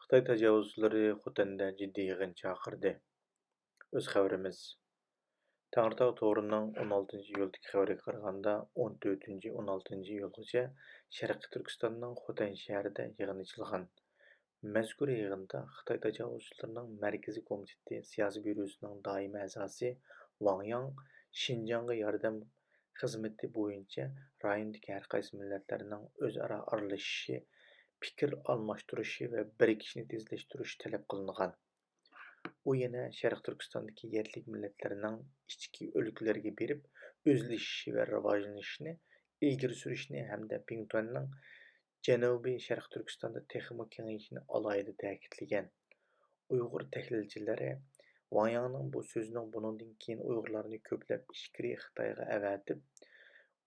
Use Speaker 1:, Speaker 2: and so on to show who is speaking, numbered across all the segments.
Speaker 1: Xitoy tajovuzchilari Xotanda jiddiy yig'in chaqirdi. O'z xabarimiz. Tağırtağ to'g'rining 16-iyuldagi xabariga qaraganda, 14-16 iyulgacha Sharqiy Turkistonning Xotan shahrida yig'in ochilgan. Mazkur yig'inda Xitoy tajovuzchilarining Markaziy komiteti siyosiy byurosining doimiy a'zosi Wang Yang Xinjiangga yordam xizmati bo'yicha rayondagi har qaysi millatlarning o'zaro aralashishi, fikr almashtirishi va birikishini tezlashtirish talab qilingan. U yana Sharq Turkistondagi yerlik millatlarning ichki o'lkalarga berib, o'zlashishi va rivojlanishini ilgari surishni hamda Pingtuanning Janubiy Sharq Turkistonda texmo kengayishini alohida ta'kidlagan. Uyg'ur tahlilchilari Wang Yangning bu so'zining bundan keyin Uyg'urlarni ko'plab ichkiri Xitoyga avatib,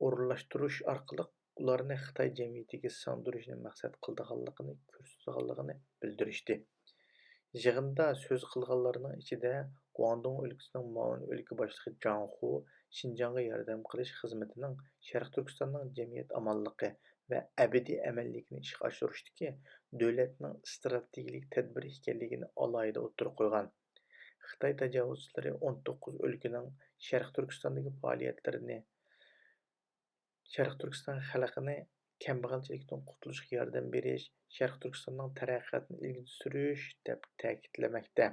Speaker 1: o'rinlashtirish orqali ularni Xitoy jamiyatiga singdirishni maqsad qilganligini ko'rsatganligini bildirishdi. Yig'inda so'z qilganlarning ichida Guangdong o'lkasining muavin o'lka boshlig'i Zhang Hu Xinjiangga yordam qilish xizmatining Sharq Turkistonning jamiyat amonligi va abadiy amalligini ishga oshirishdagi davlatning strategik tadbir ekanligini alohida o'ttirib qo'ygan. Xitoy tajovuzchilari 19 o'lkaning Sharq Turkistondagi faoliyatlarini Sharq Turkiston xalqini kambag'alchilikdan qutulishga yordam berish, Sharq Turkistonning taraqqiyotini ilgari surish deb ta'kidlamoqda.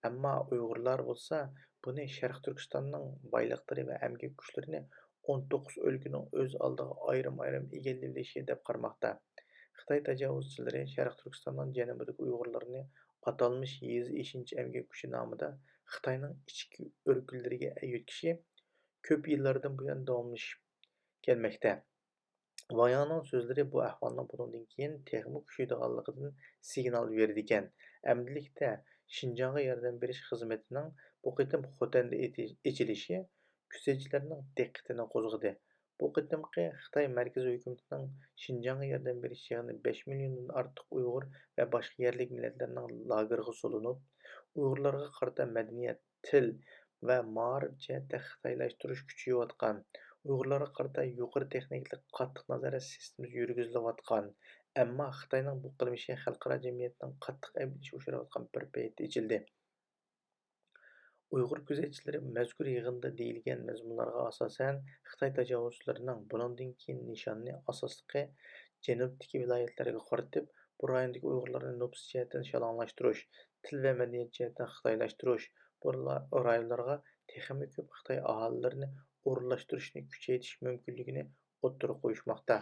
Speaker 1: Ammo Uyg'urlar bo'lsa, buni Sharq Turkistonning boyliqlari va amgak kuchlarini 19 o'lkaning o'z oldiga ayrim-ayrim egallashi deb qaramoqda. Xitoy tajovuzchilari Sharq Turkistonning janubidagi Uyg'urlarni atalmish yezi eshinchi amgak kuchi nomida Xitoyning ichki o'lkalariga yo'tkishi ko'p yillardan buyon davomlashib kelmoqda. Vayanning so'zlari bu ahvolning bundan keyin texnik kuchaydiganligidan signal berdi ekan. Amdilikda Xinjiangga yordam berish xizmatining bu qitim Xotanda echilishi kuzatuvchilarning diqqatini qo'zg'adi. Bu qitimqi Xitoy markaziy hukumatining Xinjiangga yordam berish yig'ini 5 milliondan ortiq Uyg'ur va boshqa yerlik millatlarning lagerga solinib, Uyg'urlarga qarata madaniyat, til va ma'rif jihatda xitoylashtirish kuchayayotgan. Uyg'urlarga qarata yuqori texnikalik qattiq nazorat sistemasi yurgizilayotgan. Ammo Xitoyning bu qilmishi xalqaro jamiyatning qattiq ayblashiga uchrayotgan bir paytda ichildi. Uyg'ur kuzatchilari mazkur yig'inda deyilgan mazmunlarga asosan Xitoy tajovuzchilarining bundan keyin nishonni asosligi janubdagi viloyatlarga qaratib, bu rayondagi Uyg'urlarni nopus jihatdan shalanglashtirish, til va madaniyat jihatdan xitoylashtirish, bu rayonlarga texnik ko'p Xitoy aholilarini o'rinlashtirishni kuchaytirish mumkinligini o'ttirib qo'yishmoqda.